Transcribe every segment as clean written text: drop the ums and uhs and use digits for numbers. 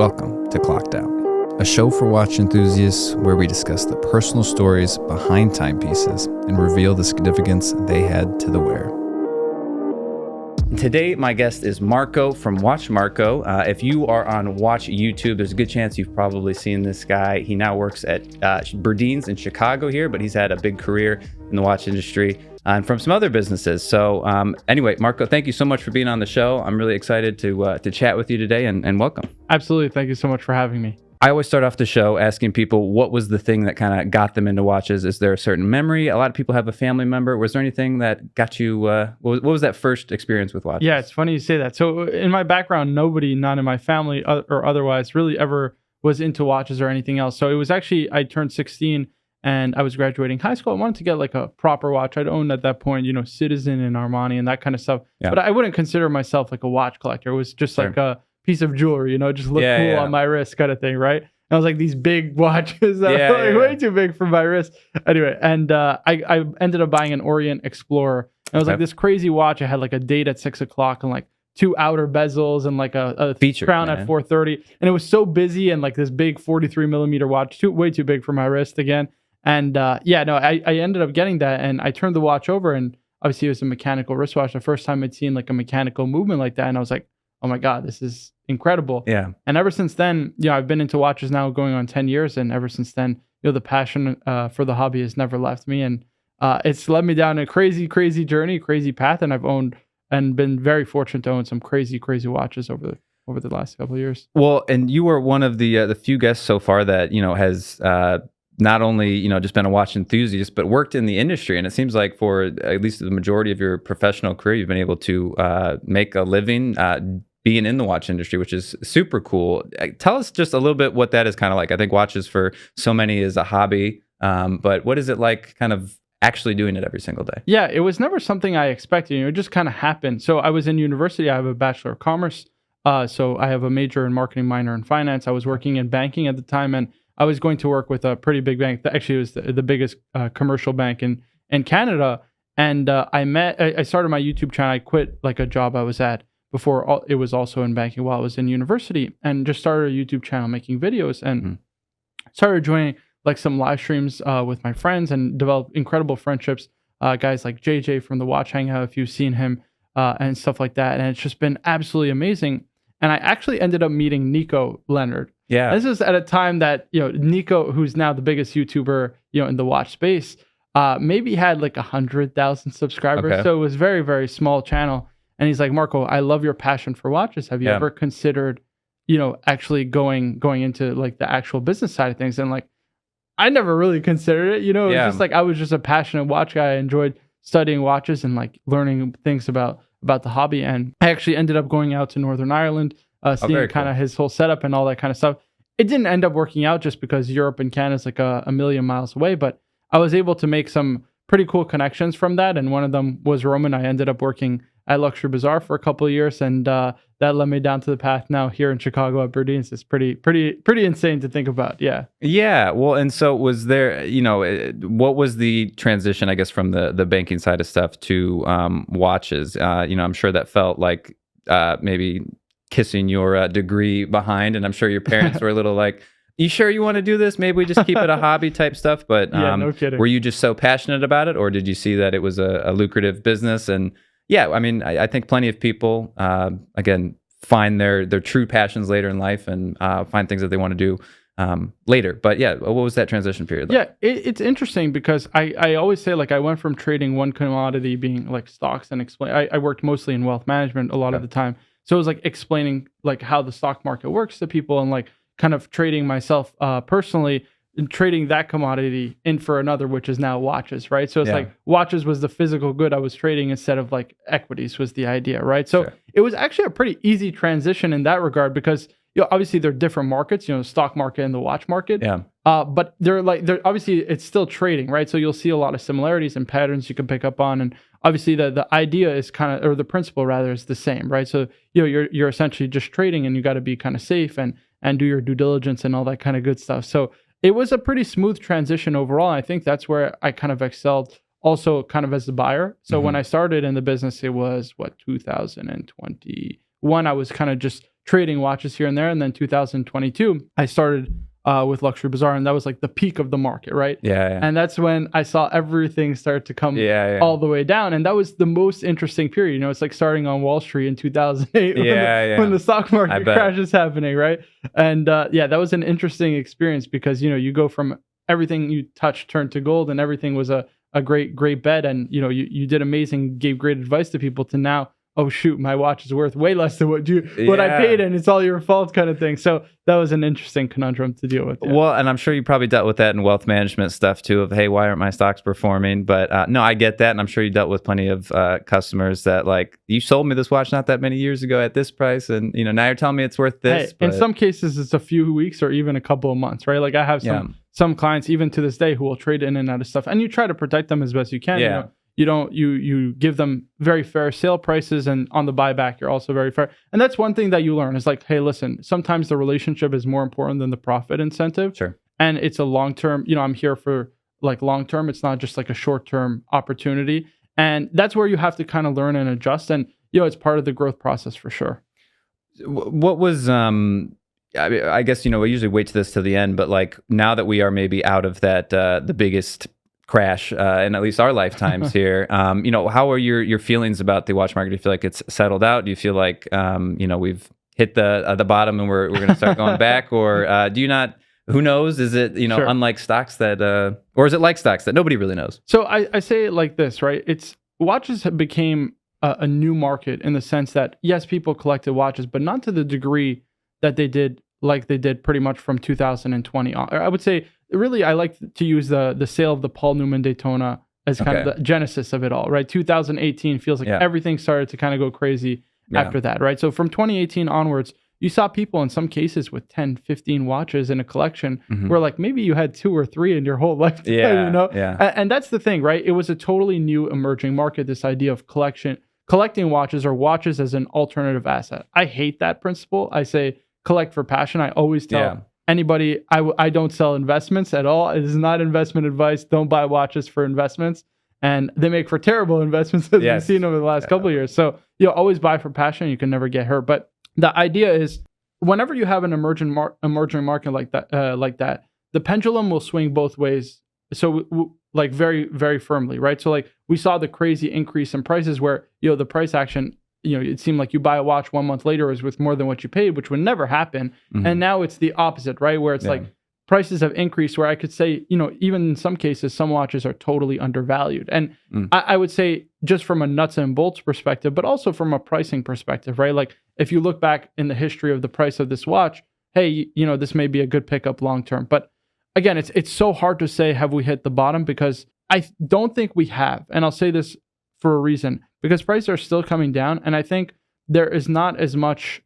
Welcome to Clocked Out, a show for watch enthusiasts where we discuss the personal stories behind timepieces and reveal the significance they had to the wearer. Today, my guest is Marco from Watch Marco. If you are on Watch YouTube, there's a good chance you've probably seen this guy. He now works at Burdeen's in Chicago here, but he's had a big career in the watch industry and from some other businesses. So anyway, Marco, thank you so much for being on the show. I'm really excited to chat with you today and welcome. Absolutely. Thank you so much for having me. I always start off the show asking people, what was the thing that kind of got them into watches? Is there a certain memory? A lot of people have a family member. Was there anything that got you, what was that first experience with watches? Yeah, it's funny you say that. So in my background, nobody, not in my family or otherwise, really ever was into watches or anything else. So it was actually, I turned 16 and I was graduating high school. I wanted to get like a proper watch. I'd owned at that point, Citizen and Armani and that kind of stuff. Yeah. But I wouldn't consider myself like a watch collector. It was just like a piece of jewelry, just look cool on my wrist kind of thing, right? And I was like these big watches that were way too big for my wrist. Anyway, and I ended up buying an Orient Explorer. And it was like this crazy watch. I had like a date at 6 o'clock and like two outer bezels and like a feature crown at 4:30. And it was so busy and like this big 43 millimeter watch, way too big for my wrist again. And I ended up getting that and I turned the watch over and obviously it was a mechanical wristwatch. The first time I'd seen like a mechanical movement like that. And I was like, oh my God, this is incredible. Yeah. And ever since then, I've been into watches now going on 10 years. And ever since then, the passion for the hobby has never left me. And it's led me down a crazy, crazy journey, crazy path. And I've owned and been very fortunate to own some crazy, crazy watches over the last couple of years. Well, and you were one of the few guests so far that, has not only, just been a watch enthusiast, but worked in the industry. And it seems like for at least the majority of your professional career, you've been able to make a living being in the watch industry, which is super cool. Tell us just a little bit what that is kind of like. I think watches for so many is a hobby, but what is it like kind of actually doing it every single day? Yeah, it was never something I expected. It just kind of happened. So I was in university. I have a Bachelor of Commerce. So I have a major in marketing, minor in finance. I was working in banking at the time, and I was going to work with a pretty big bank. Actually, it was the biggest commercial bank in Canada. And I started my YouTube channel. I quit like a job I was at before it was also in banking while I was in university, and just started a YouTube channel making videos and started joining like some live streams with my friends and developed incredible friendships. Guys like JJ from the Watch Hangout, if you've seen him, and stuff like that. And it's just been absolutely amazing. And I actually ended up meeting Nico Leonard. Yeah. This is at a time that, Nico, who's now the biggest YouTuber, in the watch space, maybe had like 100,000 subscribers. Okay. So it was very, very small channel. And he's like, Marco, I love your passion for watches. Have you ever considered, actually going into like the actual business side of things? And like, I never really considered it. It was just like, I was just a passionate watch guy. I enjoyed studying watches and like learning things about the hobby. And I actually ended up going out to Northern Ireland, seeing kind of his whole setup and all that kind of stuff. It didn't end up working out just because Europe and Canada is like a million miles away, but I was able to make some pretty cool connections from that. And one of them was Roman. I ended up working at Luxury Bazaar for a couple of years, and that led me down to the path now here in Chicago at Burdeen's. It's pretty insane to think about. Yeah. Yeah. Well, and so was there, what was the transition, I guess, from the banking side of stuff to watches? I'm sure that felt like maybe kissing your degree behind, and I'm sure your parents were a little like, you sure you want to do this? Maybe we just keep it a hobby type stuff. But no kidding. Were you just so passionate about it, or did you see that it was a lucrative business? And yeah, I mean, I think plenty of people, again, find their true passions later in life and find things that they want to do later. But yeah, what was that transition period like? Yeah, it's interesting because I always say, like, I went from trading one commodity being like stocks and I worked mostly in wealth management a lot of the time. So it was like explaining like how the stock market works to people and like kind of trading myself personally and trading that commodity in for another, which is now watches, right? So it's like watches was the physical good I was trading instead of like equities was the idea, right? So it was actually a pretty easy transition in that regard because obviously they're different markets, the stock market and the watch market. Yeah. But they're obviously it's still trading, right? So you'll see a lot of similarities and patterns you can pick up on, and obviously the idea is kind of, or the principle rather, is the same, right? So you're essentially just trading, and you got to be kind of safe and do your due diligence and all that kind of good stuff. So it was a pretty smooth transition overall. I think that's where I kind of excelled also kind of as a buyer. So when I started in the business, it was 2021. I was kind of just trading watches here and there. And then 2022, I started with Luxury Bazaar, and that was like the peak of the market, right? Yeah. And that's when I saw everything start to come all the way down. And that was the most interesting period. You know, it's like starting on Wall Street in 2008 when the stock market crash is happening, right? And that was an interesting experience because, you know, you go from everything you touch turned to gold and everything was a great bet. And, you know, you did amazing, gave great advice to people to now, oh shoot, my watch is worth way less than what I paid and it's all your fault kind of thing. So that was an interesting conundrum to deal with. Yeah. Well, and I'm sure you probably dealt with that in wealth management stuff too of, hey, why aren't my stocks performing? But no, I get that. And I'm sure you dealt with plenty of customers that like, you sold me this watch not that many years ago at this price. And, you know, now you're telling me it's worth this. Hey, in some cases, it's a few weeks or even a couple of months, right? Like I have some clients even to this day who will trade in and out of stuff, and you try to protect them as best you can. Yeah. You know, you give them very fair sale prices, and on the buyback, you're also very fair. And that's one thing that you learn is like, hey, listen, sometimes the relationship is more important than the profit incentive. Sure. And it's a long-term, you know, I'm here for like long-term. It's not just like a short-term opportunity. And that's where you have to kind of learn and adjust. And, you know, it's part of the growth process for sure. What was, I guess, you know, we usually wait to this till the end, but like now that we are maybe out of that, the biggest crash in at least our lifetimes here, you know, how are your feelings about the watch market? Do you feel like it's settled out? Do you feel like, you know, we've hit the bottom and we're going to start going back, or do you not? Who knows? Is it, you know, unlike stocks that, or is it like stocks that nobody really knows? So I say it like this, right? It's watches have became a new market in the sense that yes, people collected watches, but not to the degree that they did pretty much from 2020 on. I would say really I like to use the sale of the Paul Newman Daytona as kind of the genesis of it all, right? 2018 feels like everything started to kind of go crazy after that, right? So from 2018 onwards, you saw people in some cases with 10, 15 watches in a collection where like maybe you had 2 or 3 in your whole lifetime, you know? And that's the thing, right? It was a totally new emerging market, this idea of collecting watches or watches as an alternative asset. I hate that principle. I say collect for passion. I always tell anybody, I don't sell investments at all. It is not investment advice. Don't buy watches for investments. And they make for terrible investments as we've seen over the last couple of years. So you always buy for passion. You can never get hurt. But the idea is whenever you have an emerging market like that, the pendulum will swing both ways. So like very, very firmly, right? So like we saw the crazy increase in prices where, you know, the price action, you know, it seemed like you buy a watch 1 month later is worth more than what you paid, which would never happen. And now it's the opposite, right? Where it's like prices have increased where I could say, you know, even in some cases, some watches are totally undervalued. And I would say just from a nuts and bolts perspective, but also from a pricing perspective, right? Like if you look back in the history of the price of this watch, hey, you know, this may be a good pickup long-term. But again, it's so hard to say, have we hit the bottom? Because I don't think we have. And I'll say this for a reason, because prices are still coming down. And I think there is not as much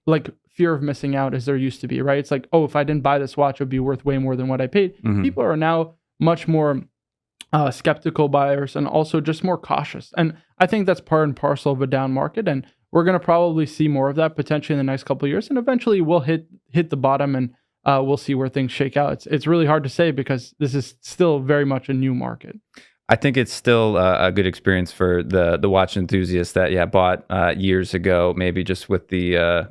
like fear of missing out as there used to be, right? It's like, oh, if I didn't buy this watch, it would be worth way more than what I paid. People are now much more skeptical buyers and also just more cautious. And I think that's part and parcel of a down market. And we're going to probably see more of that potentially in the next couple of years. And eventually we'll hit the bottom and we'll see where things shake out. It's really hard to say because this is still very much a new market. I think it's still a good experience for the watch enthusiasts that bought years ago, maybe just with the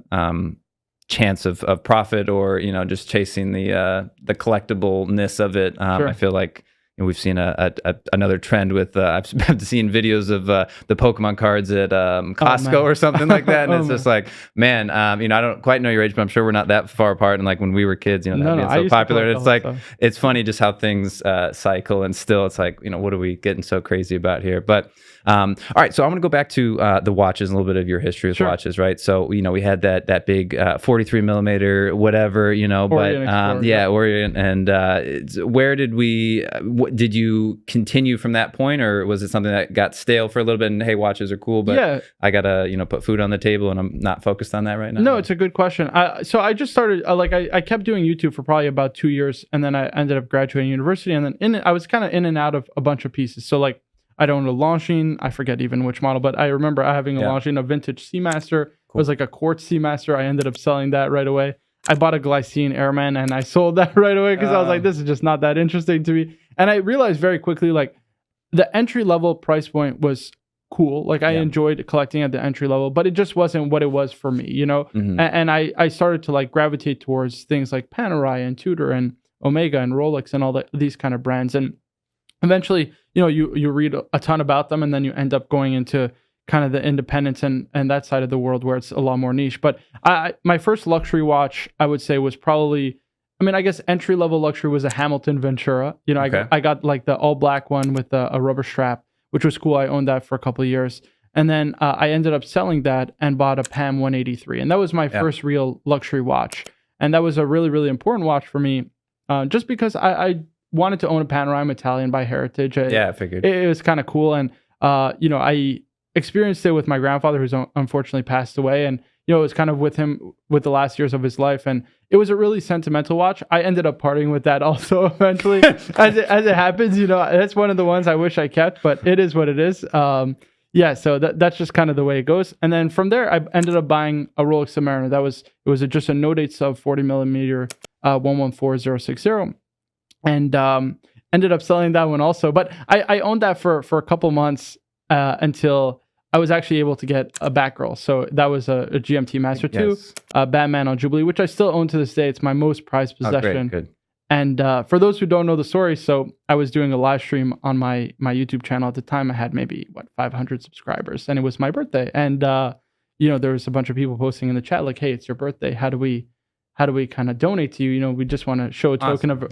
chance of profit or, you know, just chasing the collectible-ness of it. I feel like, you know, we've seen another trend with I've seen videos of the Pokemon cards at Costco or something like that, and it's just like, man, you know, I don't quite know your age, but I'm sure we're not that far apart. And like when we were kids, you know, that being so popular, it's like it's funny just how things cycle, and still it's like, you know, what are we getting so crazy about here? But all right, so I'm gonna go back to the watches and a little bit of your history with watches, right? So, you know, we had that big 43 millimeter whatever, you know, Orient but Explorer, Orient, and where did we? Did you continue from that point, or was it something that got stale for a little bit? And hey, watches are cool, but I gotta, you know, put food on the table, and I'm not focused on that right now. No, it's a good question. So I just started I kept doing YouTube for probably about 2 years, and then I ended up graduating university, and then I was kind of in and out of a bunch of pieces. So like I owned a Longines, I forget even which model, but I remember having a Longines, a vintage Seamaster. It was like a quartz Seamaster. I ended up selling that right away. I bought a Glycine Airman and I sold that right away because I was like, this is just not that interesting to me. And I realized very quickly, like the entry level price point was cool. Like I Yeah. enjoyed collecting at the entry level, but it just wasn't what it was for me, you know? And I started to like gravitate towards things like Panerai and Tudor and Omega and Rolex and all these kind of brands. And eventually, you know, you read a ton about them and then you end up going into kind of the independence and that side of the world where it's a lot more niche. But my first luxury watch, I would say, was probably, I mean, I guess entry level luxury was a Hamilton Ventura. You know, Okay. I got like the all black one with a rubber strap, which was cool. I owned that for a couple of years. And then I ended up selling that and bought a PAM 183. And that was my first real luxury watch. And that was a really, really important watch for me just because I wanted to own a Panorama Italian by Heritage. I figured. It was kind of cool. And, you know, I experienced it with my grandfather, who's unfortunately passed away. And, you know, it was kind of with him with the last years of his life. And it was a really sentimental watch. I ended up parting with that also eventually, as it happens. You know, that's one of the ones I wish I kept, but it is what it is. Yeah, so that's just kind of the way it goes. And then from there, I ended up buying a Rolex Submariner. It was just a no date sub 40 millimeter 114060, and ended up selling that one also. But I owned that for a couple months until I was actually able to get a Batgirl. So that was a GMT Master 2, Batman on Jubilee, which I still own to this day. It's my most prized possession. Oh, great, good. And for those who don't know the story, so I was doing a live stream on my YouTube channel at the time. I had maybe 500 subscribers, and it was my birthday. And you know, there was a bunch of people posting in the chat like, "Hey, it's your birthday. How do we kind of donate to you? You know, we just want to show a token of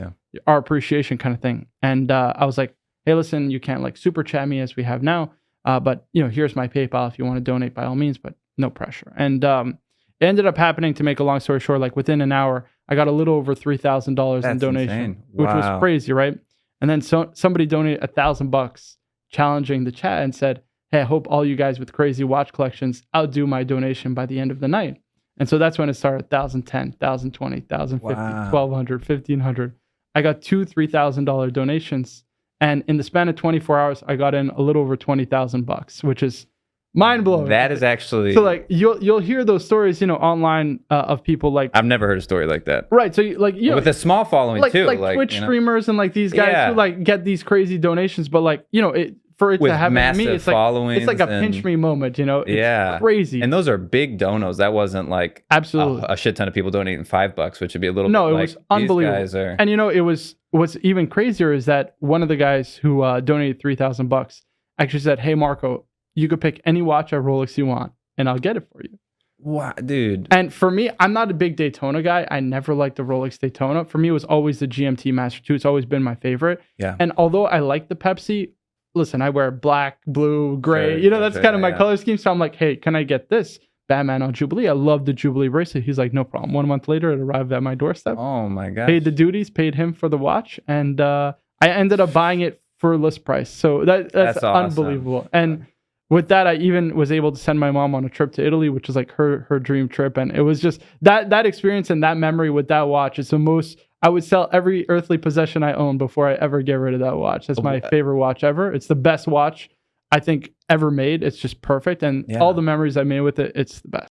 our appreciation, kind of thing." And I was like, "Hey, listen, you can't like super chat me as we have now, but you know, here's my PayPal if you want to donate by all means, but no pressure." And it ended up happening, to make a long story short, like within an hour, I got a little over $3,000 in donation, which was crazy, right? And then somebody donated $1,000, challenging the chat and said, "Hey, I hope all you guys with crazy watch collections outdo my donation by the end of the night." And so that's when it started: 1,010, 1,020, 1,050, 1,200, 1,500. I got two $3,000 donations, and in the span of 24 hours, I got in a little over $20,000, which is mind blowing. That is actually so like you'll hear those stories, you know, online of people like, I've never heard a story like that. Right. So you know, with a small following too, like Twitch streamers and like these guys who like get these crazy donations, but like, you know, for it with to happen to me, massive followings, it's like a pinch me moment, you know. It's crazy. And those are big donos. That wasn't like absolutely a shit ton of people donating $5, which would be a little it bit was unbelievable. And you know, it was, what's even crazier is that one of the guys who donated $3,000 actually said, "Hey Marco, you could pick any watch at Rolex you want, and I'll get it for you." Wow, dude. And for me, I'm not a big Daytona guy. I never liked the Rolex Daytona. For me, it was always the GMT Master 2. It's always been my favorite. Yeah. And although I like the Pepsi, listen, I wear black, blue, gray. You know, that's kind of my color scheme. So I'm like, "Hey, can I get this Batman on Jubilee? I love the Jubilee bracelet." He's like, "No problem." 1 month later, it arrived at my doorstep. Oh my god. Paid the duties, paid him for the watch, and I ended up buying it for list price. So that's unbelievable. Awesome. And with that, I even was able to send my mom on a trip to Italy, which is like her dream trip. And it was just that experience and that memory with that watch is the most. I would sell every earthly possession I own before I ever get rid of that watch. That's my favorite watch ever. It's the best watch I think ever made. It's just perfect. And all the memories I made with it, it's the best.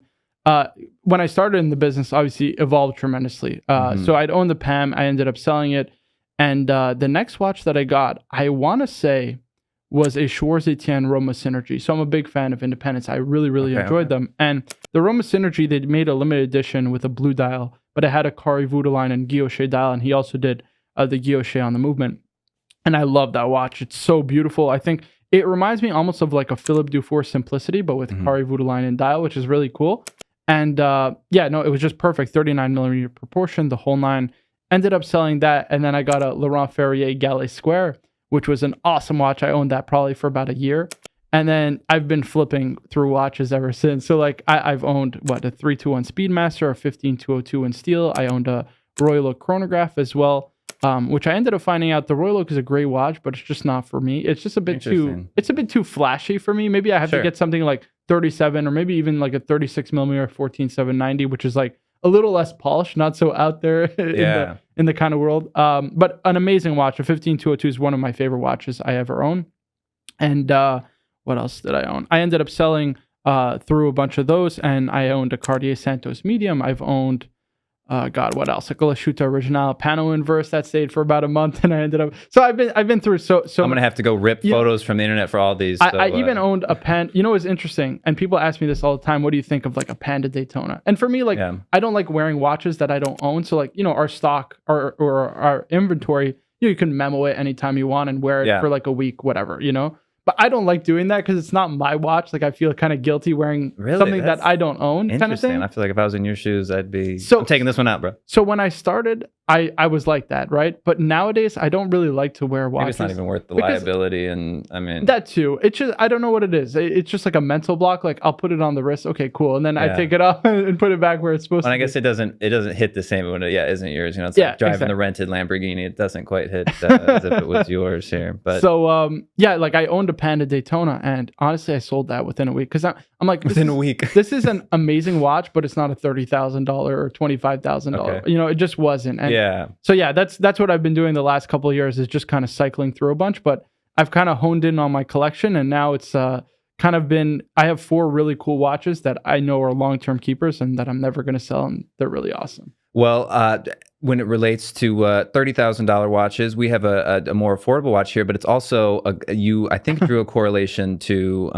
When I started in the business, obviously evolved tremendously. So I'd owned the PAM. I ended up selling it. And the next watch that I got, I want to say, was a Schwarz-Etienne Roma Synergy. So I'm a big fan of independents. I really, really enjoyed them. And the Roma Synergy, they made a limited edition with a blue dial, but it had a Kari Voutilainen and Guilloche dial, and he also did the Guilloche on the movement. And I love that watch. It's so beautiful. I think it reminds me almost of like a Philippe Dufour Simplicity, but with Kari Voutilainen dial, which is really cool. And it was just perfect. 39 millimeter proportion, the whole nine. Ended up selling that, and then I got a Laurent Ferrier Gallet Square, which was an awesome watch. I owned that probably for about a year. And then I've been flipping through watches ever since. So like I've owned a 321 Speedmaster, a 15202 in steel. I owned a Royal Oak chronograph as well, which I ended up finding out the Royal Oak is a great watch, but it's just not for me. It's just a bit too flashy for me. Maybe I have to get something like 37 or maybe even like a 36 millimeter 14790, which is like a little less polished, not so out there in the kind of world. But an amazing watch. A 15202 is one of my favorite watches I ever own. And what else did I own? I ended up selling through a bunch of those, and I owned a Cartier Santos medium. I've owned God, what else? Like Lasciuta Originale, Pano Inverse that stayed for about a month, and I ended up. So I've been through so. I'm gonna have to go rip photos from the internet for all these. I even owned a Pan. You know what's interesting? And people ask me this all the time. What do you think of like a Panda Daytona? And for me, like I don't like wearing watches that I don't own. So like our stock or our inventory, you can memo it anytime you want and wear it for like a week, whatever. But I don't like doing that because it's not my watch. Like I feel kind of guilty wearing something that I don't own, kind of thing. I feel like if I was in your shoes, I'd be. I'm taking this one out, bro. So when I started, I was like that, right? But nowadays, I don't really like to wear watches. Maybe it's not even worth the liability, and I mean that too. It's just I don't know what it is. It's just like a mental block. Like I'll put it on the wrist, okay, cool, and then I take it off and put it back where it's supposed to. I guess it doesn't hit the same when it isn't yours. It's like driving the rented Lamborghini. It doesn't quite hit as if it was yours here. But so like I owned a Panda Daytona, and honestly, I sold that within a week because I'm like within a week. This is an amazing watch, but it's not a $30,000 or $25,000. It just wasn't. And so that's what I've been doing the last couple of years is just kind of cycling through a bunch, but I've kind of honed in on my collection, and now it's kind of been, I have 4 really cool watches that I know are long-term keepers and that I'm never going to sell, and they're really awesome. Well, when it relates to $30,000 watches, we have a more affordable watch here, but it's also I think drew a correlation to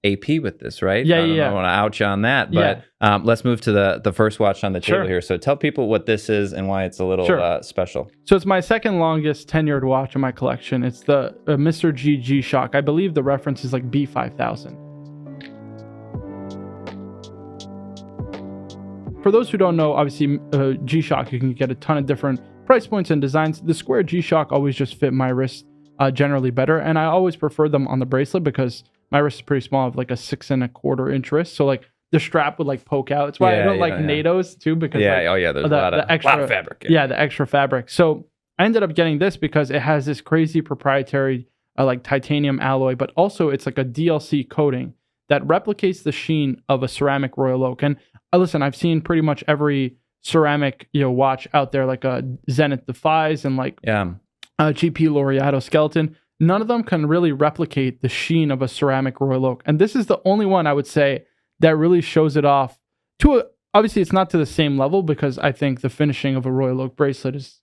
AP with this, right? Yeah. I don't want to out you on that, but let's move to the first watch on the table here. So tell people what this is and why it's a little special. So it's my second longest tenured watch in my collection. It's the Mr. G G-Shock. I believe the reference is like B5000. For those who don't know, obviously G-Shock, you can get a ton of different price points and designs. The square G-Shock always just fit my wrist generally better, and I always prefer them on the bracelet because my wrist is pretty small. I have like a 6 1/4 inch wrist, so like the strap would like poke out. It's why I don't like NATO's too, because there's a lot of fabric. The extra fabric. So I ended up getting this because it has this crazy proprietary like titanium alloy, but also it's like a DLC coating that replicates the sheen of a ceramic Royal Oak. And listen, I've seen pretty much every ceramic watch out there, like a Zenith Defies and like GP Laureato Skeleton. None of them can really replicate the sheen of a ceramic Royal Oak. And this is the only one I would say that really shows it off obviously it's not to the same level because I think the finishing of a Royal Oak bracelet is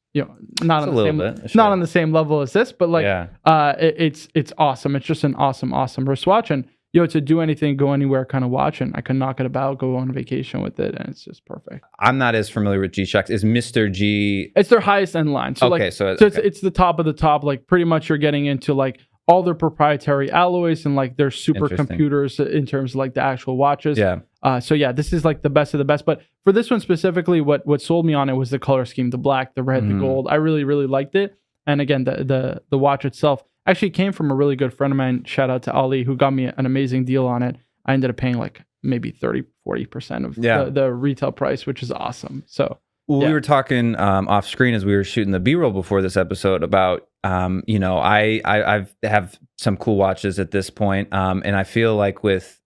not on the same level as this, but like it's awesome. It's just an awesome wristwatch, and to do anything, go anywhere kind of watch, and I can knock it about, go on vacation with it, and it's just perfect. I'm not as familiar with G-Shocks. Is Mr. G? It's their highest end line. So it's the top of the top. Like pretty much you're getting into like all their proprietary alloys and like their supercomputers in terms of like the actual watches. This is like the best of the best. But for this one specifically, what sold me on it was the color scheme, the black, the red, the gold. I really, really liked it. And again, the watch itself actually came from a really good friend of mine. Shout out to Ali, who got me an amazing deal on it. I ended up paying like maybe 30-40% of the retail price, which is awesome. So we were talking off screen as we were shooting the B-roll before this episode about I have some cool watches at this point, and I feel like with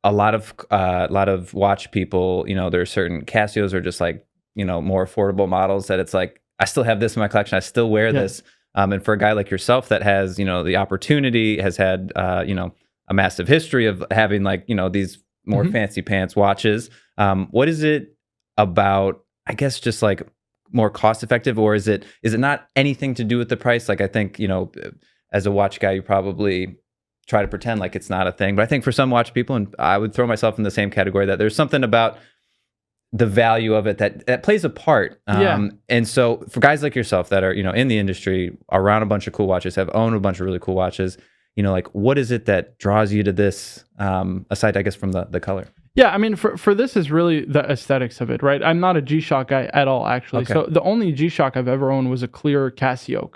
a lot of watch people, there are certain Casios or just like more affordable models that it's like I still have this in my collection. I still wear this. And for a guy like yourself that has, the opportunity, has had, a massive history of having like, these more fancy pants watches. What is it about, I guess, just like more cost effective, or is it not anything to do with the price? Like, I think, as a watch guy, you probably try to pretend like it's not a thing. But I think for some watch people, and I would throw myself in the same category, that there's something about the value of it that plays a part. And so for guys like yourself that are, in the industry, around a bunch of cool watches, have owned a bunch of really cool watches, like what is it that draws you to this, aside, I guess, from the color? Yeah, I mean, for this is really the aesthetics of it, right? I'm not a G-Shock guy at all, actually. Okay. So the only G-Shock I've ever owned was a clear Casio.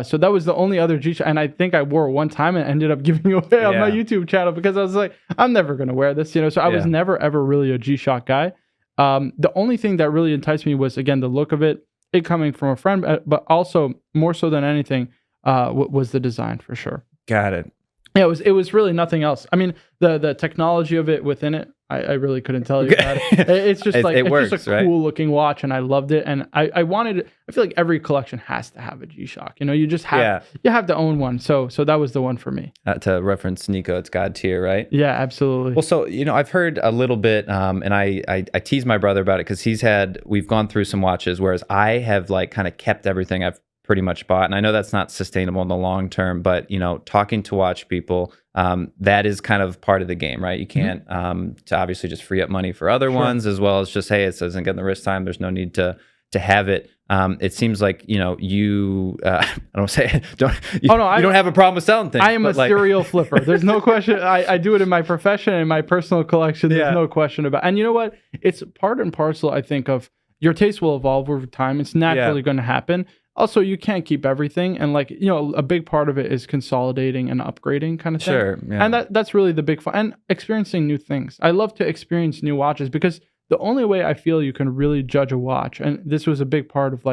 So that was the only other G-Shock, and I think I wore it one time and ended up giving it away on my YouTube channel because I was like, I'm never going to wear this, So I was never, ever really a G-Shock guy. The only thing that really enticed me was, again, the look of it coming from a friend, but also more so than anything was the design, for sure. Got it. Yeah, it was really nothing else. I mean, the technology of it within it, I really couldn't tell you about it. It's just like it it's works, just a right? cool looking watch, and I loved it. And I wanted. I feel like every collection has to have a G-Shock. You know, you just have you have to own one. So that was the one for me. To reference Nico, it's God tier, right? Yeah, absolutely. Well, so I've heard a little bit, and I tease my brother about it because we've gone through some watches, whereas I have like kind of kept everything I've pretty much bought, and I know that's not sustainable in the long term. But talking to watch people, that is kind of part of the game, right? You can't to obviously just free up money for other ones, as well as just, hey, it doesn't get the wrist time. There's no need to have it. It seems like you I don't say don't you don't have a problem with selling things. I am a serial flipper. There's no question. I do it in my profession and my personal collection. There's no question about it. And you know what? It's part and parcel, I think, of your taste will evolve over time. It's naturally going to happen. Also, you can't keep everything, and a big part of it is consolidating and upgrading kind of thing. Sure, yeah. And that's really the big fun, and experiencing new things. I love to experience new watches because the only way I feel you can really judge a watch, and this was a big part of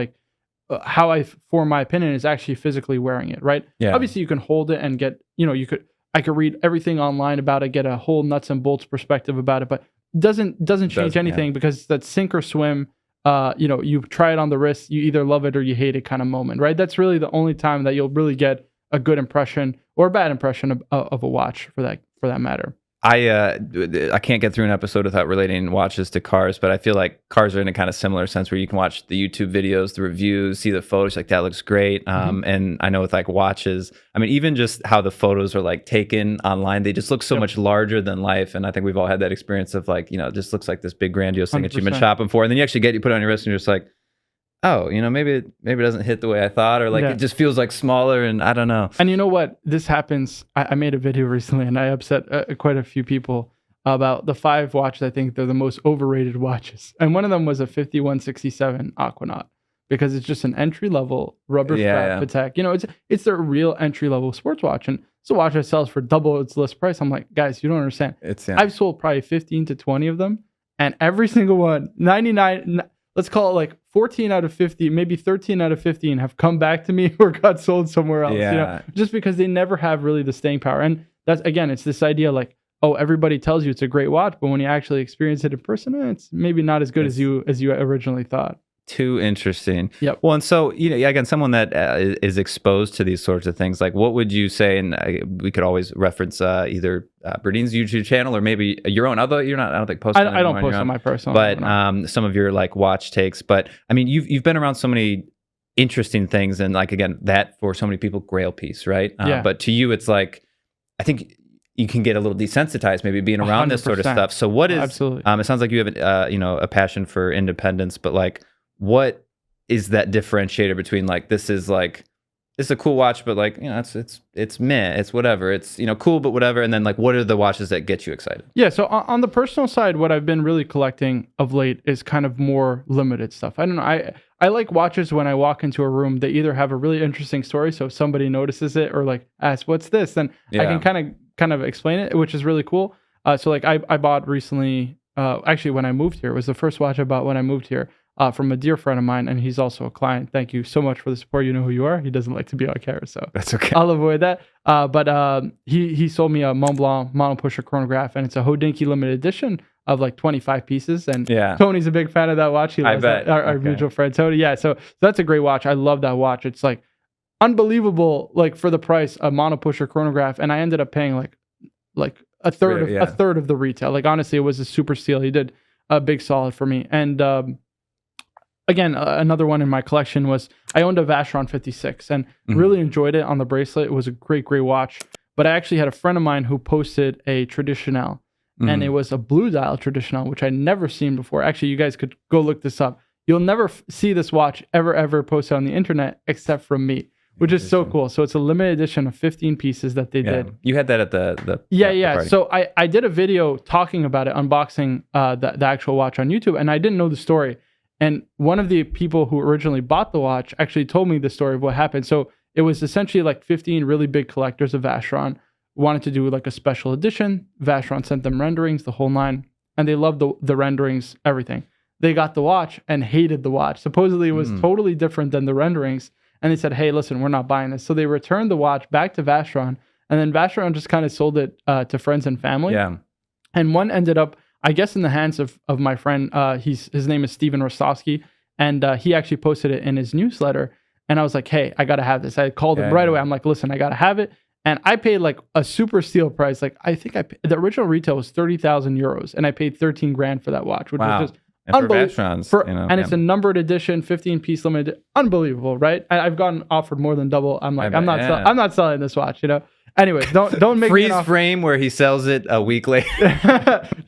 how I form my opinion, is actually physically wearing it, right? Yeah. Obviously, you can hold it and get, I could read everything online about it, get a whole nuts and bolts perspective about it, but doesn't change anything because that's sink or swim. You try it on the wrist, you either love it or you hate it kind of moment, right? That's really the only time that you'll really get a good impression or a bad impression of a watch for that matter. I can't get through an episode without relating watches to cars, but I feel like cars are in a kind of similar sense where you can watch the YouTube videos, the reviews, see the photos, like that looks great. And I know with like watches, I mean, even just how the photos are like taken online, they just look so much larger than life. And I think we've all had that experience of like, it just looks like this big grandiose thing that you've been shopping for. And then you actually put it on your wrist and you're just like, oh, maybe it doesn't hit the way I thought, or like it just feels like smaller, and I don't know. And you know what? This happens. I made a video recently, and I upset quite a few people about the 5 watches I think they're the most overrated watches. And one of them was a 5167 Aquanaut because it's just an entry level rubber strap Patek. It's their real entry level sports watch, and it's a watch that sells for double its list price. I'm like, guys, you don't understand. I've sold probably 15 to 20 of them, and every single one, 99. Let's call it like 14 out of 50, maybe 13 out of 15 have come back to me or got sold somewhere else, just because they never have really the staying power. And that's, again, it's this idea like, oh, everybody tells you it's a great watch, but when you actually experience it in person, it's maybe not as good as you originally thought. Too interesting. Yep. Well, and so, again, someone that is exposed to these sorts of things, like what would you say, and we could always reference either Berdine's YouTube channel or maybe your own, although you're not, I don't think posting I don't post on my personal, but some of your like watch takes. But I mean, you've been around so many interesting things, and like, again, that for so many people, grail piece, right? But to you, it's like, I think you can get a little desensitized maybe being around 100%. This sort of stuff. So what is, absolutely. It sounds like you have, a passion for independence, but like, what is that differentiator between like this is a cool watch, but like it's meh, it's whatever, it's cool but whatever, and then like what are the watches that get you excited? Yeah, so on the personal side, what I've been really collecting of late is kind of more limited stuff. I don't know, I like watches when I walk into a room, they either have a really interesting story, so if somebody notices it or like asks what's this, then I can kind of explain it, which is really cool. So like I bought recently, actually when I moved here, it was the first watch I bought when I moved here. From a dear friend of mine, and he's also a client. Thank you so much for the support. You know who you are. He doesn't like to be on camera, so that's okay. I'll avoid that. But he sold me a Mont Blanc mono pusher chronograph, and it's a Hodinkee limited edition of like 25 pieces. And Tony's a big fan of that watch. He loves that. Our mutual friend Tony. Yeah, so that's a great watch. I love that watch. It's like unbelievable, like for the price, a mono pusher chronograph, and I ended up paying like a third of the retail. Like honestly, it was a super steal. He did a big solid for me, and again, another one in my collection was I owned a Vacheron 56 and really enjoyed it on the bracelet. It was a great watch. But I actually had a friend of mine who posted a Traditional, and it was a blue dial Traditional, which I'd never seen before. Actually, you guys could go look this up. You'll never see this watch ever posted on the internet except from me, which is so cool. So it's a limited edition of 15 pieces that they did. You had that at the party. So I did a video talking about it, unboxing the actual watch on YouTube, and I didn't know the story. And one of the people who originally bought the watch actually told me the story of what happened. So it was essentially like 15 really big collectors of Vacheron wanted to do like a special edition. Vacheron sent them renderings, the whole 9, and they loved the renderings, everything. They got the watch and hated the watch. Supposedly it was totally different than the renderings. And they said, hey, listen, we're not buying this. So they returned the watch back to Vacheron, and then Vacheron just kind of sold it to friends and family. Yeah. And one ended up I guess in the hands of my friend. His name is Steven Rostowski, and he actually posted it in his newsletter. And I was like, hey, I gotta have this. I called him right away. I'm like, listen, I gotta have it. And I paid like a super steal price. Like I think the original retail was 30,000 euros, and I paid 13 grand for that watch, which was just and for veterans, and it's a numbered edition, 15-piece limited, unbelievable, right? I've gotten offered more than double. I'm like, I'm not selling this watch, Anyway, don't make freeze me an frame where he sells it a week later.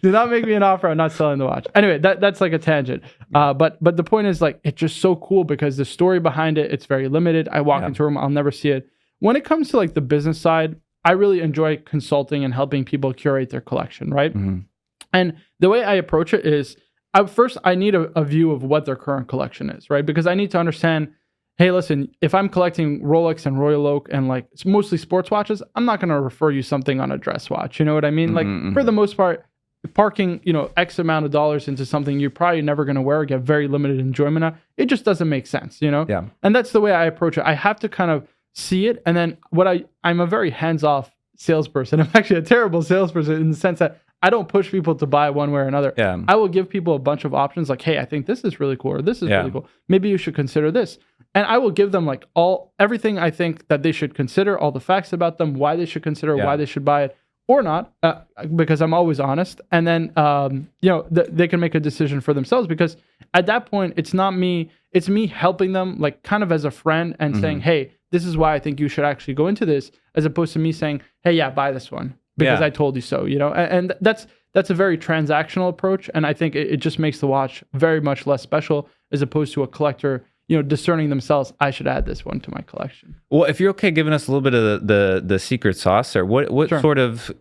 Do not make me an offer. I'm not selling the watch. Anyway, that's like a tangent. But the point is, like, it's just so cool because the story behind it, it's very limited. I walk into a room, I'll never see it. When it comes to like the business side, I really enjoy consulting and helping people curate their collection, right? Mm-hmm. And the way I approach it is, first I need a view of what their current collection is, right? Because I need to understand, hey, listen, if I'm collecting Rolex and Royal Oak and like mostly sports watches, I'm not going to refer you something on a dress watch. You know what I mean? Mm-hmm. Like for the most part, parking, X amount of dollars into something you're probably never going to wear or get very limited enjoyment of, it just doesn't make sense, Yeah. And that's the way I approach it. I have to kind of see it. And then I'm a very hands-off salesperson. I'm actually a terrible salesperson in the sense that I don't push people to buy one way or another. Yeah. I will give people a bunch of options like, hey, I think this is really cool, or this is really cool. Maybe you should consider this. And I will give them like everything I think that they should consider, all the facts about them, why they should consider, why they should buy it or not, because I'm always honest. And then, they can make a decision for themselves, because at that point, it's not me, it's me helping them like kind of as a friend and saying, hey, this is why I think you should actually go into this, as opposed to me saying, hey, buy this one because I told you so, and that's a very transactional approach. And I think it just makes the watch very much less special, as opposed to a collector, discerning themselves, I should add this one to my collection. Well, if you're okay giving us a little bit of the secret sauce there, what Sure. sort of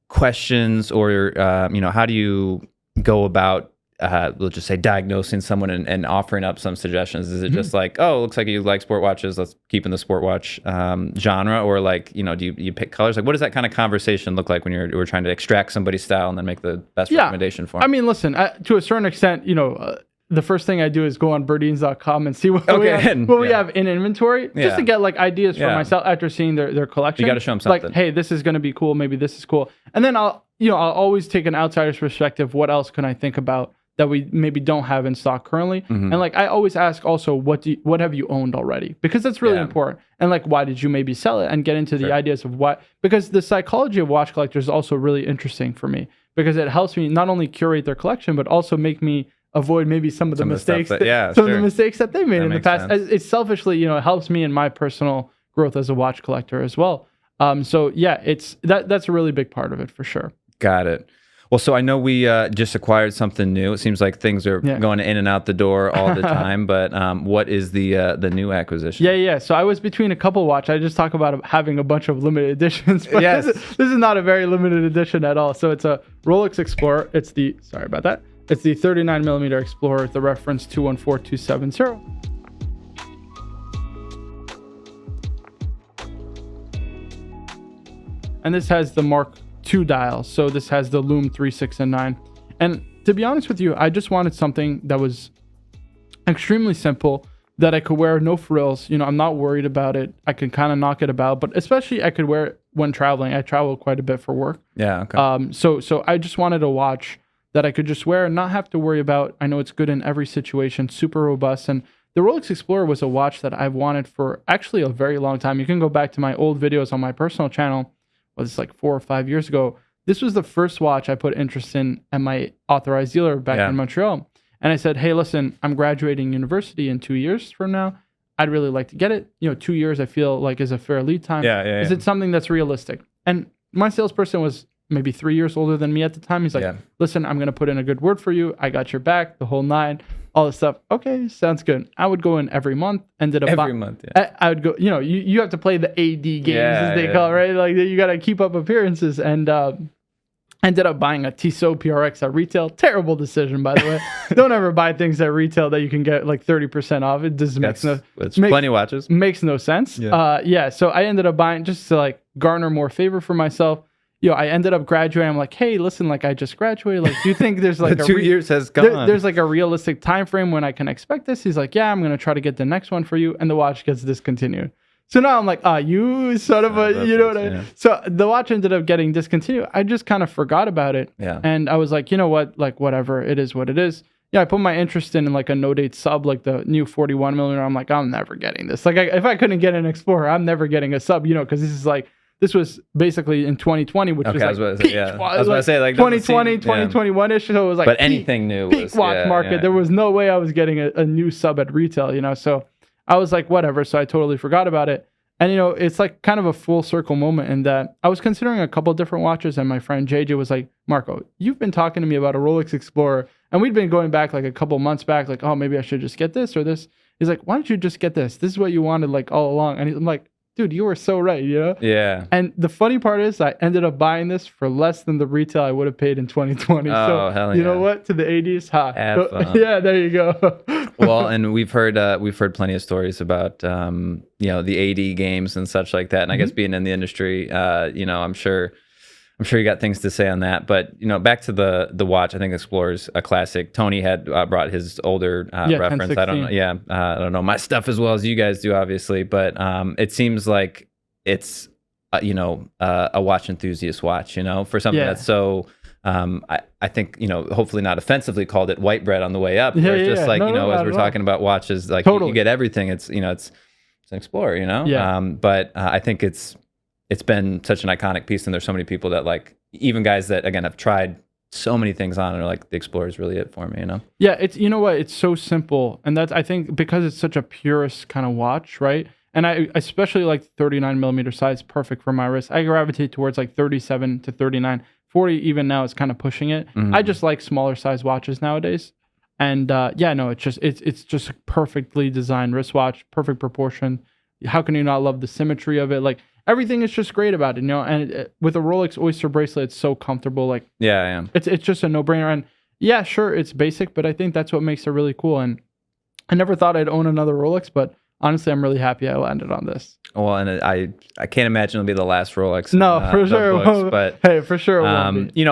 questions or, how do you go about, let's just say, diagnosing someone and offering up some suggestions? Is it just like, oh, it looks like you like sport watches, let's keep in the sport watch genre? Or like, do you pick colors? Like, what does that kind of conversation look like when we're trying to extract somebody's style and then make the best recommendation for them? I mean, listen, to a certain extent, the first thing I do is go on Birdines.com and see what we have in inventory, just to get like ideas for myself after seeing their collection. You got to show them something. Like, hey, this is going to be cool. Maybe this is cool. And then I'll always take an outsider's perspective. What else can I think about that we maybe don't have in stock currently? Mm-hmm. And like, I always ask also, what have you owned already? Because that's really important. And like, why did you maybe sell it? And get into the ideas of why, because the psychology of watch collectors is also really interesting for me, because it helps me not only curate their collection, but also make me avoid maybe some of the mistakes of the mistakes that they made in the past. It's selfishly, it helps me in my personal growth as a watch collector as well. So yeah, that's a really big part of it for sure. Got it. Well, so I know we just acquired something new. It seems like things are going in and out the door all the time, but what is the new acquisition? Yeah. So I was between a couple watch. I just talk about having a bunch of limited editions, but this is not a very limited edition at all. So it's a Rolex Explorer. It's the 39mm Explorer, the reference 214270. And this has the Mark II dial. So this has the Lume 3, 6, and 9. And to be honest with you, I just wanted something that was extremely simple, that I could wear, no frills. I'm not worried about it. I can kind of knock it about, but especially I could wear it when traveling. I travel quite a bit for work. Yeah. Okay. So I just wanted a watch that I could just wear and not have to worry about. I know it's good in every situation, super robust. And the Rolex Explorer was a watch that I've wanted for actually a very long time. You can go back to my old videos on my personal channel. Was like 4 or 5 years ago. This was the first watch I put interest in at my authorized dealer back in Montreal. And I said, hey, listen, I'm graduating university in 2 years from now. I'd really like to get it. 2 years I feel like is a fair lead time. Is it something that's realistic? And my salesperson was maybe 3 years older than me at the time. He's like, listen, I'm going to put in a good word for you. I got your back, the whole nine, all this stuff. Okay, sounds good. I would go in every month. Every month, I would go, you have to play the AD games, as they call it, right? Like, you got to keep up appearances. And ended up buying a Tissot PRX at retail. Terrible decision, by the way. Don't ever buy things at retail that you can get like 30% off. It just plenty of watches. Makes no sense. So I ended up buying just to like garner more favor for myself. I ended up graduating. I'm like, hey, listen, like I just graduated. Like, do you think there's like 2 years has gone? There's like a realistic time frame when I can expect this? He's like, yeah, I'm gonna try to get the next one for you, and the watch gets discontinued. So now I'm like, you son of a, you know what I mean? So the watch ended up getting discontinued. I just kind of forgot about it. Yeah. And I was like, you know what? Like, whatever. It is what it is. Yeah, I put my interest in like a no date sub, like the new 41 millimeter. I'm like, I'm never getting this. Like, if I couldn't get an Explorer, I'm never getting a sub, because this was basically in 2020, which was like peak, I was about to say, like 2020, 2021-ish. So it was like but anything new peak watch market. Yeah. There was no way I was getting a new sub at retail, So I was like, whatever. So I totally forgot about it. And, it's like kind of a full circle moment in that I was considering a couple of different watches, and my friend JJ was like, Marco, you've been talking to me about a Rolex Explorer, and we'd been going back like a couple months back, like, oh, maybe I should just get this or this. He's like, why don't you just get this? This is what you wanted like all along. And I'm like, dude, you were so right, Yeah. And the funny part is I ended up buying this for less than the retail I would have paid in 2020. Oh, so hell yeah. You know what? To the 80s, Have fun. Yeah, there you go. Well, and we've heard plenty of stories about the AD games and such like that. And I guess being in the industry, I'm sure you got things to say on that. But back to the watch, I think Explorer's a classic. Tony had brought his older reference. 1016. I don't know. Yeah, I don't know my stuff as well as you guys do, obviously. But it seems like it's a watch enthusiast watch. For something that's so. I think hopefully not offensively called it white bread on the way up. Where it's just like as we're talking about watches, like totally. you get everything. It's it's an Explorer. Yeah. But I think it's been such an iconic piece, and there's so many people that like, even guys that again have tried so many things on and are like, the Explorer is really it for me. Yeah, it's it's so simple, and that's I think because it's such a purist kind of watch, right? And I especially like the 39 millimeter size, perfect for my wrist. I gravitate towards like 37 to 39. 40 even now is kind of pushing it. I just like smaller size watches nowadays. And it's just a perfectly designed wristwatch, perfect proportion. How can you not love the symmetry of it? Like everything is just great about it, and with a Rolex Oyster bracelet, it's so comfortable. Like it's just a no-brainer. And yeah, sure, it's basic, but I think that's what makes it really cool. And I never thought I'd own another Rolex, but honestly, I'm really happy I landed on this. Well, and I can't imagine it'll be the last Rolex. No, for sure. Books, but hey, for sure. It won't be.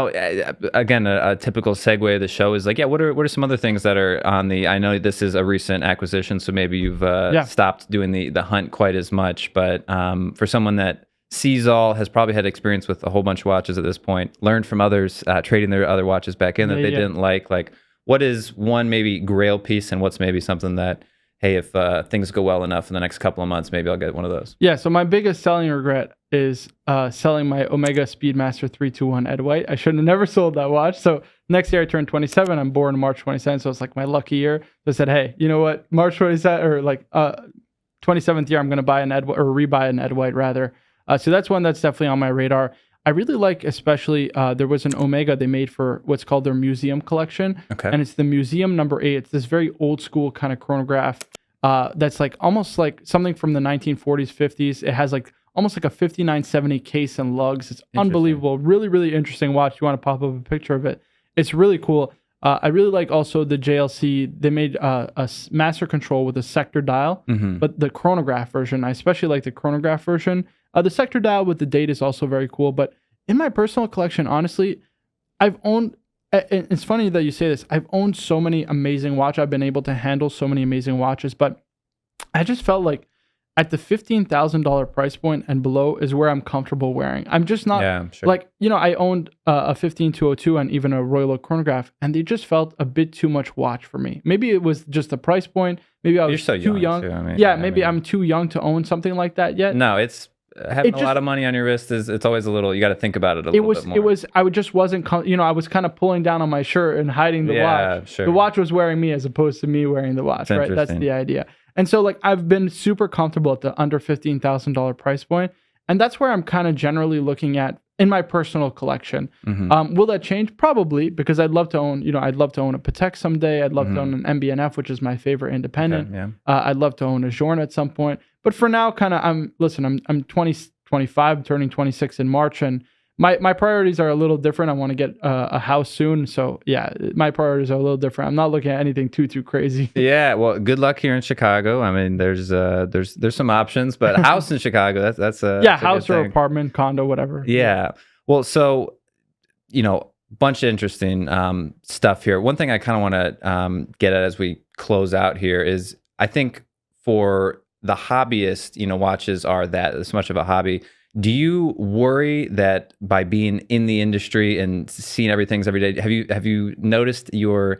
Again, a typical segue of the show is like, what are some other things that are on the? I know this is a recent acquisition, so maybe you've stopped doing the hunt quite as much. But for someone that sees all, has probably had experience with a whole bunch of watches at this point, learned from others, trading their other watches back in that they didn't like. Like, what is one maybe grail piece, and what's maybe something that, hey, if things go well enough in the next couple of months, maybe I'll get one of those. Yeah, so my biggest selling regret is selling my Omega Speedmaster 321 Ed White. I should have never sold that watch. So next year I turned 27. I'm born March 27th, so it's like my lucky year. So I said, hey, you know what? March 27th, or like 27th year, I'm going to buy an Ed White, or rebuy an Ed White rather. So that's one that's definitely on my radar. I really like, especially, there was an Omega they made for what's called their museum collection. Okay. And it's the Museum number 8. It's this very old school kind of chronograph that's like almost like something from the 1940s, 50s. It has like almost like a 5970 case and lugs. It's unbelievable. Really, really interesting watch. You want to pop up a picture of it. It's really cool. I really like also the JLC. They made a master control with a sector dial, but the chronograph version, I especially like the chronograph version. The sector dial with the date is also very cool. But in my personal collection, honestly, I've owned, it's funny that you say this, I've owned so many amazing watches. I've been able to handle so many amazing watches, but I just felt like at the $15,000 price point and below is where I'm comfortable wearing. I'm just not like, I owned a 15202 and even a Royal Oak chronograph, and they just felt a bit too much watch for me. Maybe it was just the price point. Maybe I was too young. Too. Maybe I'm too young to own something like that yet. No, it's having a lot of money on your wrist it's always a little, you got to think about it a little bit more. I just wasn't, I was kind of pulling down on my shirt and hiding the watch. Sure. The watch was wearing me as opposed to me wearing the watch, right? That's the idea. And so like I've been super comfortable at the under $15,000 price point. And that's where I'm kind of generally looking at in my personal collection. Will that change? Probably, because I'd love to own, I'd love to own a Patek someday. I'd love to own an MB&F, which is my favorite independent. Okay, yeah. I'd love to own a Journe at some point. But for now, kind of, I'm 25, turning 26 in March, and my priorities are a little different. I want to get a house soon. So yeah, my priorities are a little different. I'm not looking at anything too crazy. Yeah, well, good luck here in Chicago. I mean, there's some options, but a house in Chicago, that's a house or apartment, condo, whatever. Yeah. Well, so bunch of interesting stuff here. One thing I kind of want to get at as we close out here is, I think for the hobbyist, watches are that as much of a hobby. Do you worry that by being in the industry and seeing everything every day, have you noticed your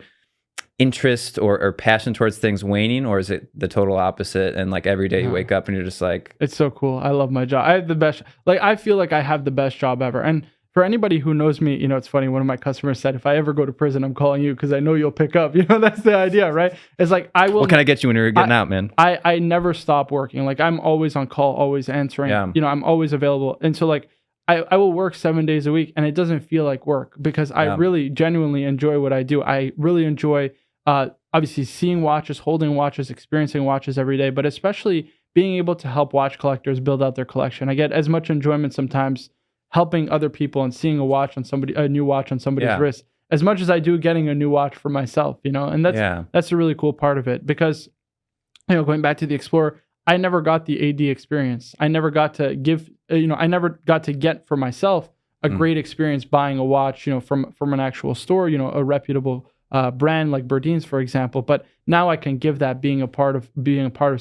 interest or passion towards things waning, or is it the total opposite? And like every day you wake up and you're just like, it's so cool. I love my job. I have the best. Like I feel like I have the best job ever. And for anybody who knows me, it's funny. One of my customers said, "If I ever go to prison, I'm calling you because I know you'll pick up." That's the idea, right? It's like I will. What can I get you when you're getting out, man? I never stop working. Like I'm always on call, always answering. Yeah. I'm always available. And so like I will work 7 days a week, and it doesn't feel like work because I really genuinely enjoy what I do. I really enjoy obviously seeing watches, holding watches, experiencing watches every day, but especially being able to help watch collectors build out their collection. I get as much enjoyment sometimes helping other people and seeing a new watch on somebody's wrist, as much as I do getting a new watch for myself, and that's a really cool part of it because, going back to the Explorer, I never got the AD experience. I never got to give, I never got to get for myself a great experience buying a watch, from an actual store, a reputable brand like Burdeen's, for example. But now I can give that being a part of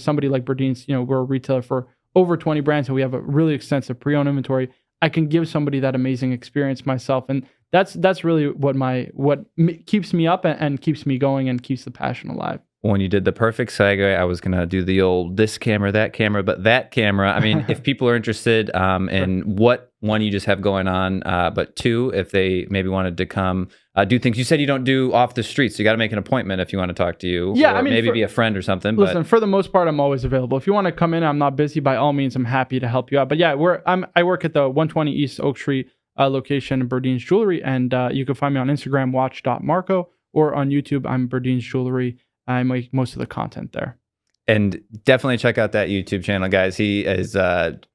somebody like Burdeen's. We're a retailer for over 20 brands, and we have a really extensive pre-owned inventory. I can give somebody that amazing experience myself, and that's really what keeps me up and keeps me going and keeps the passion alive. When you did the perfect segue, I was going to do the old this camera, that camera, but that camera. I mean, if people are interested in what one you just have going on, but two, if they maybe wanted to come do things. You said you don't do off the street, so you got to make an appointment if you want to talk to you. Yeah, or maybe be a friend or something. Listen, for the most part, I'm always available. If you want to come in, I'm not busy. By all means, I'm happy to help you out. But yeah, I work at the 120 East Oak Street location in Burdeen's Jewelry, and you can find me on Instagram, watch.marco, or on YouTube, I'm Burdeen's Jewelry. I make most of the content there. And definitely check out that YouTube channel, guys. He is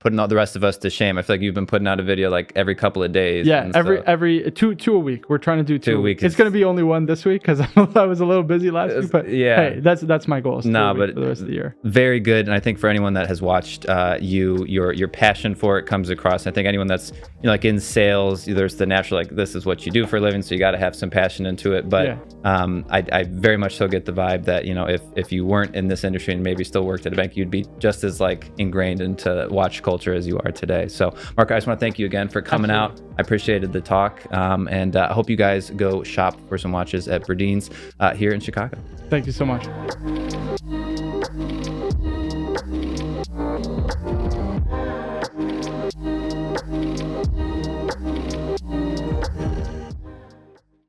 putting all the rest of us to shame. I feel like you've been putting out a video like every couple of days. Yeah, every two a week. We're trying to do two a week. It's going to be only one this week because I was a little busy last week. But hey, that's my goal. No, but for the rest of the year. Very good. And I think for anyone that has watched your passion for it comes across. And I think anyone that's like in sales, there's the natural like this is what you do for a living, so you got to have some passion into it. But I very much so get the vibe that if you weren't in this industry and maybe still worked at a bank, you'd be just as like ingrained into watch culture as you are today. So Mark, I just want to thank you again for coming out. I appreciated the talk, and I hope you guys go shop for some watches at Burdeen's here in Chicago. Thank you so much.